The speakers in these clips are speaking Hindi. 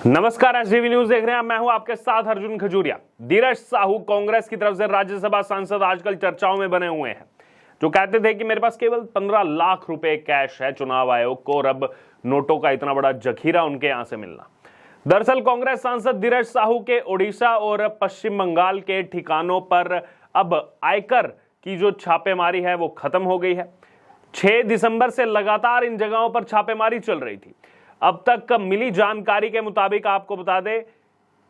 नमस्कार, एसडीवी न्यूज देख रहे हैं। मैं हूं आपके साथ अर्जुन खजूरिया। धीरज साहू कांग्रेस की तरफ से राज्यसभा सांसद आजकल चर्चाओं में बने हुए हैं, जो कहते थे कि मेरे पास केवल 15 लाख रुपए कैश है चुनाव आयोग को, और अब नोटों का इतना बड़ा जखीरा उनके यहां से मिलना। दरअसल कांग्रेस सांसद धीरज साहू के ओडिशा और पश्चिम बंगाल के ठिकानों पर अब आयकर की जो छापेमारी है वो खत्म हो गई है। 6 दिसंबर से लगातार इन जगहों पर छापेमारी चल रही थी। अब तक मिली जानकारी के मुताबिक आपको बता दें,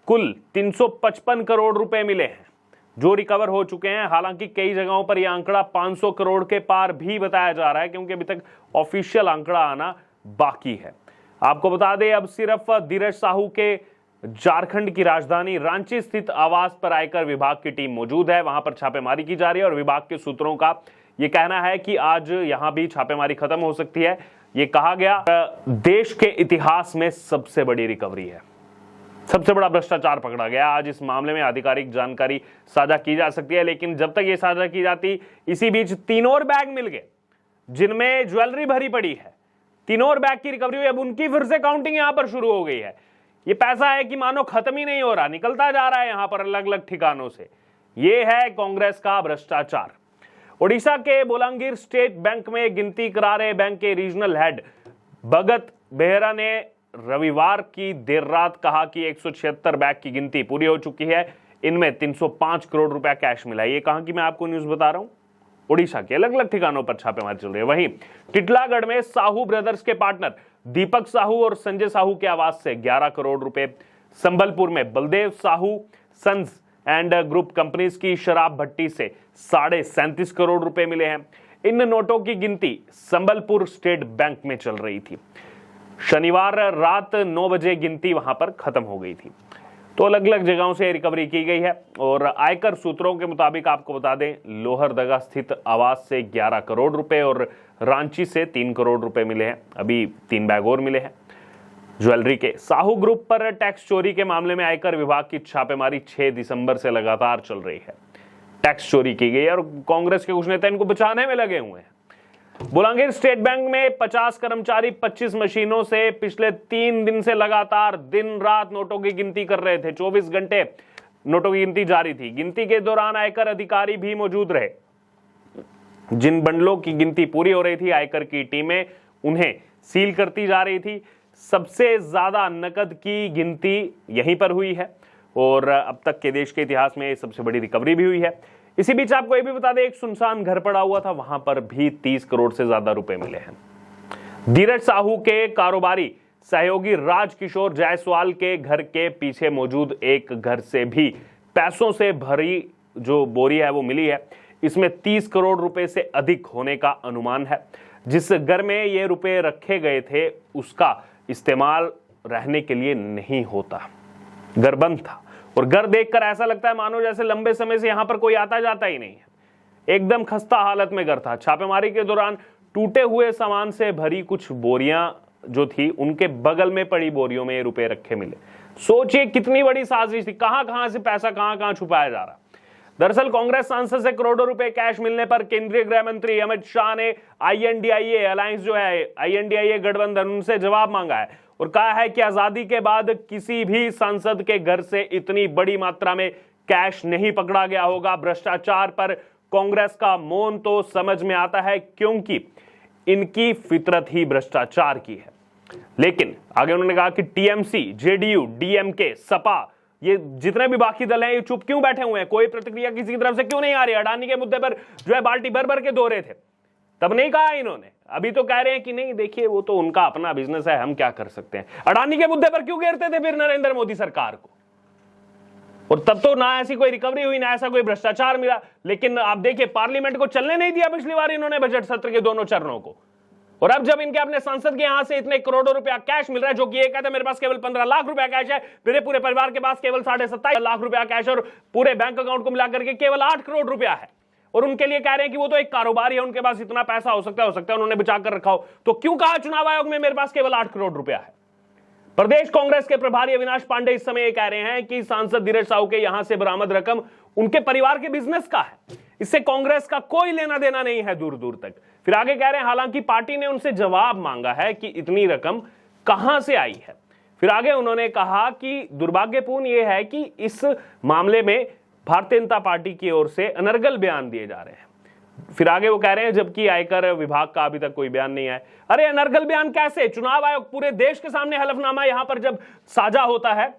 कुल 355 करोड़ रुपए मिले हैं जो रिकवर हो चुके हैं। हालांकि कई जगहों पर यह आंकड़ा 500 करोड़ के पार भी बताया जा रहा है, क्योंकि अभी तक ऑफिशियल आंकड़ा आना बाकी है। आपको बता दें, अब सिर्फ धीरज साहू के झारखंड की राजधानी रांची स्थित आवास पर आयकर विभाग की टीम मौजूद है। वहां पर छापेमारी की जा रही है और विभाग के सूत्रों का यह कहना है कि आज यहां भी छापेमारी खत्म हो सकती है। ये कहा गया देश के इतिहास में सबसे बड़ी रिकवरी है, सबसे बड़ा भ्रष्टाचार पकड़ा गया। आज इस मामले में आधिकारिक जानकारी साझा की जा सकती है, लेकिन जब तक ये साझा की जाती, इसी बीच 3 और बैग मिल गए जिनमें ज्वेलरी भरी पड़ी है। 3 और बैग की रिकवरी हुई। अब उनकी फिर से काउंटिंग यहां पर शुरू हो गई है। ये पैसा है कि मानो खत्म ही नहीं हो रहा, निकलता जा रहा है यहां पर अलग अलग ठिकानों से। ये है कांग्रेस का भ्रष्टाचार। ओडिशा के बोलांगीर स्टेट बैंक में गिनती करा रहे बैंक के रीजनल हेड भगत बेहरा ने रविवार की देर रात कहा कि 176 बैग की गिनती पूरी हो चुकी है। इनमें 305 करोड़ रुपया कैश मिला। ये कहा कि मैं आपको न्यूज बता रहा हूं। ओडिशा के अलग अलग ठिकानों पर छापेमारी चल रही है। वहीं टिटलागढ़ में साहू ब्रदर्स के पार्टनर दीपक साहू और संजय साहू के आवास से 11 करोड़ रुपए, संबलपुर में Baldev Sahu sons and group companies की शराब भट्टी से 37.5 करोड़ रुपए मिले हैं। इन नोटों की गिनती संबलपुर स्टेट बैंक में चल रही थी। शनिवार रात 9 बजे गिनती वहां पर खत्म हो गई थी। तो अलग अलग जगहों से रिकवरी की गई है। और आयकर सूत्रों के मुताबिक आपको बता दें, लोहरदगा स्थित आवास से 11 करोड़ रुपए और रांची से 3 करोड़ रुपए मिले हैं। अभी 3 बैग और मिले हैं ज्वेलरी के। साहू ग्रुप पर टैक्स चोरी के मामले में आयकर विभाग की छापेमारी 6 दिसंबर से लगातार चल रही है। टैक्स चोरी की गई और कांग्रेस के कुछ नेता इनको बचाने में लगे हुए हैं। बोलांगीर स्टेट बैंक में 50 कर्मचारी 25 मशीनों से पिछले 3 दिन से लगातार दिन रात नोटों की गिनती कर रहे थे। 24 घंटे नोटों की गिनती जारी थी। गिनती के दौरान आयकर अधिकारी भी मौजूद रहे। जिन बंडलों की गिनती पूरी हो रही थी, आयकर की टीमें उन्हें सील करती जा रही थी। सबसे ज्यादा नकद की गिनती यहीं पर हुई है और अब तक के देश के इतिहास में सबसे बड़ी रिकवरी भी हुई है। इसी बीच आपको ये भी बता दें, एक सुनसान घर पड़ा हुआ था, वहां पर भी 30 करोड़ से ज्यादा रुपए मिले हैं। धीरज साहू के कारोबारी सहयोगी राजकिशोर जायसवाल के घर के पीछे मौजूद एक घर से भी पैसों से भरी जो बोरी है वो मिली है। इसमें 30 करोड़ रुपए से अधिक होने का अनुमान है। जिस घर में ये रुपए रखे गए थे उसका इस्तेमाल रहने के लिए नहीं होता, घर बंद था। और घर देखकर ऐसा लगता है मानो जैसे लंबे समय से यहां पर कोई आता जाता ही नहीं है। एकदम खस्ता हालत में घर था। छापेमारी के दौरान टूटे हुए सामान से भरी कुछ बोरियां जो थी, उनके बगल में पड़ी बोरियों में ये रुपए रखे मिले। सोचिए कितनी बड़ी साजिश थी, कहां कहां से पैसा कहां कहां छुपाया जा रहा। दरअसल कांग्रेस सांसद से करोड़ों रुपए कैश मिलने पर केंद्रीय गृह मंत्री अमित शाह ने आईएनडीआईए अलायंस जो है, आईएनडीआईए गठबंधन, उनसे जवाब मांगा है और कहा है कि आजादी के बाद किसी भी सांसद के घर से इतनी बड़ी मात्रा में कैश नहीं पकड़ा गया होगा। भ्रष्टाचार पर कांग्रेस का मौन तो समझ में आता है, क्योंकि इनकी फितरत ही भ्रष्टाचार की है। लेकिन आगे उन्होंने कहा कि टीएमसी, जेडीयू, डीएमके, सपा, ये जितने भी बाकी दल हैं, ये चुप क्यों बैठे हुए हैं? कोई प्रतिक्रिया किसी की तरफ से क्यों नहीं आ रही? अडानी के मुद्दे पर जो है बाल्टी भर भर के दो रहे थे, तब नहीं कहा इन्होंने। अभी तो कह रहे हैं कि नहीं, देखिए वो तो उनका अपना बिजनेस है, हम क्या कर सकते हैं। अडानी के मुद्दे पर क्यों घेरते थे फिर नरेंद्र मोदी सरकार को? और तब तो ना ऐसी कोई रिकवरी हुई, ना ऐसा कोई भ्रष्टाचार मिला। लेकिन आप देखिए, पार्लियामेंट को चलने नहीं दिया पिछली बार इन्होंने बजट सत्र के दोनों चरणों को। और अब जब इनके अपने सांसद के यहां से इतने करोड़ों रुपया कैश मिल रहा है, जो कि ये कहते हैं मेरे पास केवल 15 लाख रुपया कैश है, मेरे पूरे परिवार के पास केवल 27.5 लाख रुपया कैश और पूरे बैंक अकाउंट को मिलाकर के केवल 8 करोड़ रुपया है। और उनके लिए कह रहे हैं कि वो तो एक कारोबारी है, उनके पास इतना पैसा हो सकता है उन्होंने बचा कर रखा हो। तो क्यों कहा चुनाव आयोग में मेरे पास केवल 8 करोड़ रुपया है? प्रदेश कांग्रेस के प्रभारी अविनाश पांडे इस समय कह रहे हैं कि सांसद धीरज साहू के यहां से बरामद रकम उनके परिवार के बिजनेस का है, इससे कांग्रेस का कोई लेना देना नहीं है दूर दूर तक। फिर आगे कह रहे हैं, हालांकि पार्टी ने उनसे जवाब मांगा है कि इतनी रकम कहां से आई है। फिर आगे उन्होंने कहा कि दुर्भाग्यपूर्ण यह है कि इस मामले में भारतीय जनता पार्टी की ओर से अनर्गल बयान दिए जा रहे हैं। फिर आगे वो कह रहे हैं जबकि आयकर विभाग का अभी तक कोई बयान नहीं आया। अरे अनर्गल बयान कैसे? चुनाव आयोग पूरे देश के सामने हलफनामा यहां पर जब साझा होता है,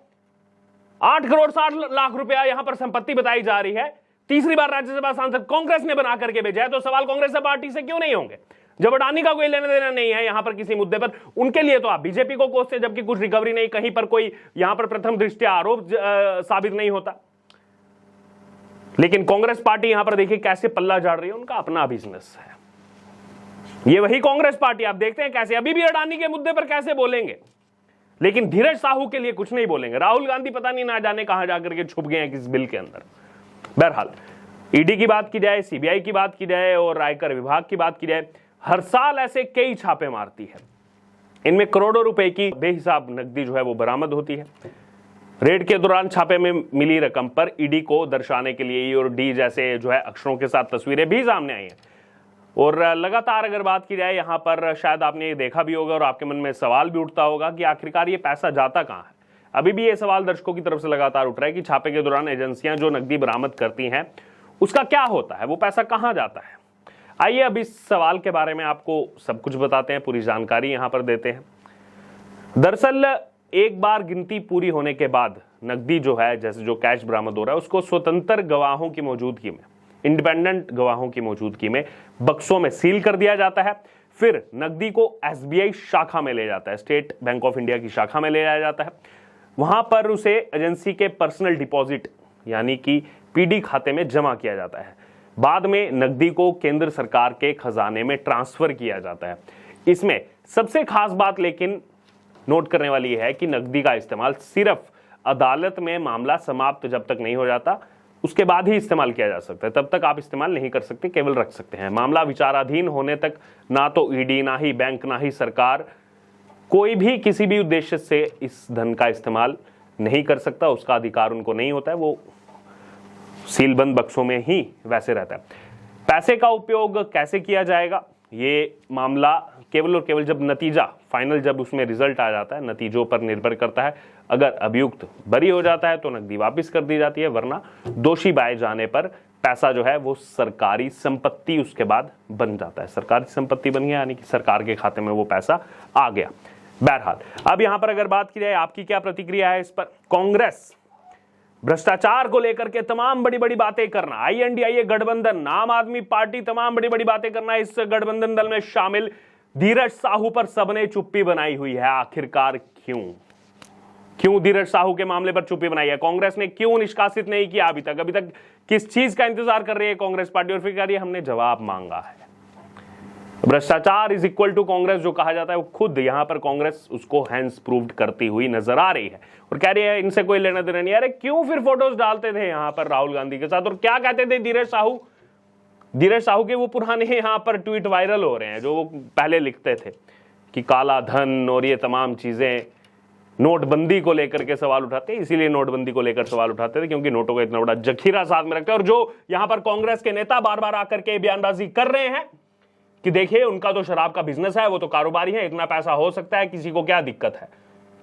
8 करोड़ 60 लाख रुपया यहां पर संपत्ति बताई जा रही है, तीसरी बार राज्यसभा सांसद कांग्रेस ने बना करके भेजा है, तो सवाल कांग्रेस पार्टी से क्यों नहीं होंगे? जब अडानी का कोई लेना देना नहीं है यहां पर किसी मुद्दे पर, उनके लिए तो आप बीजेपी को कोसते, जबकि कुछ रिकवरी नहीं, कहीं पर कोई यहां पर प्रथम दृष्टया आरोप साबित नहीं होता। लेकिन कांग्रेस पार्टी यहां पर देखिए कैसे पल्ला झाड़ रही है, उनका अपना बिजनेस है। ये वही कांग्रेस पार्टी, आप देखते हैं कैसे अभी भी अडानी के मुद्दे पर कैसे बोलेंगे, लेकिन धीरज साहू के लिए कुछ नहीं बोलेंगे। राहुल गांधी पता नहीं ना जाने कहां जाकर के छुप गए हैं किस बिल के अंदर। बहरहाल ईडी की बात की जाए, सीबीआई की बात की जाए और आयकर विभाग की बात की जाए, हर साल ऐसे कई छापे मारती है। इनमें करोड़ों रुपए की बेहिसाब नकदी जो है वो बरामद होती है। रेड के दौरान छापे में मिली रकम पर ईडी को दर्शाने के लिए ई और डी जैसे जो है अक्षरों के साथ तस्वीरें भी सामने आई हैं। और लगातार अगर बात की जाए यहाँ पर, शायद आपने ये देखा भी होगा और आपके मन में सवाल भी उठता होगा कि आखिरकार ये पैसा जाता कहाँ है। अभी भी ये सवाल दर्शकों की तरफ से लगातार उठ रहा है कि छापे के दौरान एजेंसियां जो नकदी बरामद करती हैं उसका क्या होता है, वो पैसा कहाँ जाता है। आइए अब इस सवाल के बारे में आपको सब कुछ बताते हैं, पूरी जानकारी यहाँ पर देते हैं। दरअसल एक बार गिनती पूरी होने के बाद नकदी जो है, जैसे जो कैश बरामद हो रहा है, उसको स्वतंत्र गवाहों की मौजूदगी में, इंडिपेंडेंट गवाहों की मौजूदगी में बक्सों में सील कर दिया जाता है। फिर नकदी को एसबीआई शाखा में ले जाता है, स्टेट बैंक ऑफ इंडिया की शाखा में ले जाया जाता है। वहां पर उसे एजेंसी के पर्सनल डिपॉजिट यानी कि पीडी खाते में जमा किया जाता है। बाद में नकदी को केंद्र सरकार के खजाने में ट्रांसफर किया जाता है। इसमें सबसे खास बात लेकिन नोट करने वाली है कि नकदी का इस्तेमाल सिर्फ अदालत में मामला समाप्त जब तक नहीं हो जाता उसके बाद ही इस्तेमाल किया जा सकता है, तब तक आप इस्तेमाल नहीं कर सकते, केवल रख सकते हैं। मामला विचाराधीन होने तक ना तो ईडी, ना ही बैंक, ना ही सरकार कोई भी किसी भी उद्देश्य से इस धन का इस्तेमाल नहीं कर सकता, उसका अधिकार उनको नहीं होता है, वो सीलबंद बक्सों में ही वैसे रहता है। पैसे का उपयोग कैसे किया जाएगा, ये मामला केवल और केवल जब नतीजा फाइनल, जब उसमें रिजल्ट आ जाता है, नतीजों पर निर्भर करता है। अगर अभियुक्त बरी हो जाता है तो नकदी वापस कर दी जाती है, वरना दोषी पाए जाने पर पैसा जो है वो सरकारी संपत्ति उसके बाद बन जाता है। सरकारी संपत्ति बन गया यानी कि सरकार के खाते में वो पैसा आ गया। बहरहाल अब यहां पर अगर बात की जाए आपकी क्या प्रतिक्रिया है इस पर। कांग्रेस भ्रष्टाचार को लेकर के तमाम बड़ी बड़ी बातें करना, आईएनडीआईए गठबंधन, आम आदमी पार्टी तमाम बड़ी बड़ी बातें करना, इस गठबंधन दल में शामिल धीरज साहू पर सबने चुप्पी बनाई हुई है। आखिरकार क्यों धीरज साहू के मामले पर चुप्पी बनाई है? कांग्रेस ने क्यों निष्कासित नहीं किया अभी तक किस चीज का इंतजार कर रही है कांग्रेस पार्टी? और फिर कह रही है हमने जवाब मांगा है। भ्रष्टाचार इज इक्वल टू कांग्रेस जो कहा जाता है, वो खुद यहां पर कांग्रेस उसको हैंड्स प्रूव्ड करती हुई नजर आ रही है और कह रही है इनसे कोई लेना देना नहीं। अरे क्यों फिर फोटोज डालते थे यहां पर राहुल गांधी के साथ, और क्या कहते थे धीरज साहू के वो पुराने यहां पर ट्वीट वायरल हो रहे हैं जो वो पहले लिखते थे कि काला धन और ये तमाम चीजें, नोटबंदी को लेकर के सवाल उठाते, इसीलिए नोटबंदी को लेकर सवाल उठाते थे क्योंकि नोटों का इतना बड़ा जखीरा साथ में रखते हैं। और जो यहां पर कांग्रेस के नेता बार बार आकर के बयानबाजी कर रहे हैं कि देखिए उनका तो शराब का बिजनेस है, वो तो कारोबारी है, इतना पैसा हो सकता है, किसी को क्या दिक्कत है,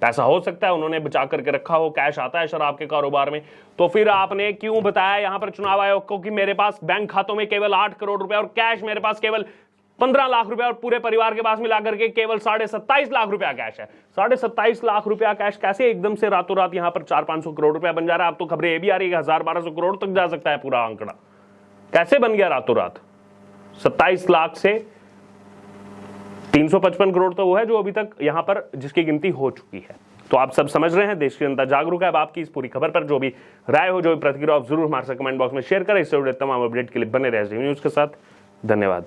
पैसा हो सकता है, उन्होंने बचा करके रखा हो, कैश आता है शराब के कारोबार में। तो फिर आपने क्यों बताया यहां पर चुनाव आयोग को कि मेरे पास बैंक खातों में केवल 8 करोड़ रुपए और कैश मेरे पास केवल 15 लाख रुपए और पूरे परिवार के पास मिलाकर के केवल 27.5 लाख रुपया कैश है। 27.5 लाख रुपया कैश कैसे एकदम से रातों रात यहां पर 400-500 करोड़ रुपया बन जा रहा है? अब तो खबरें ये भी आ रही है 1000-1200 करोड़ तक जा सकता है पूरा आंकड़ा। कैसे बन गया रातों रात? 27 लाख से 355 करोड़ तो वो है जो अभी तक यहां पर जिसकी गिनती हो चुकी है। तो आप सब समझ रहे हैं, देश की जनता जागरूक है। अब आपकी इस पूरी खबर पर जो भी राय हो, जो भी प्रतिक्रिया, आप जरूर हमारे साथ कमेंट बॉक्स में शेयर करें। इससे जुड़े तमाम अपडेट के लिए बने रहे न्यूज के साथ। धन्यवाद।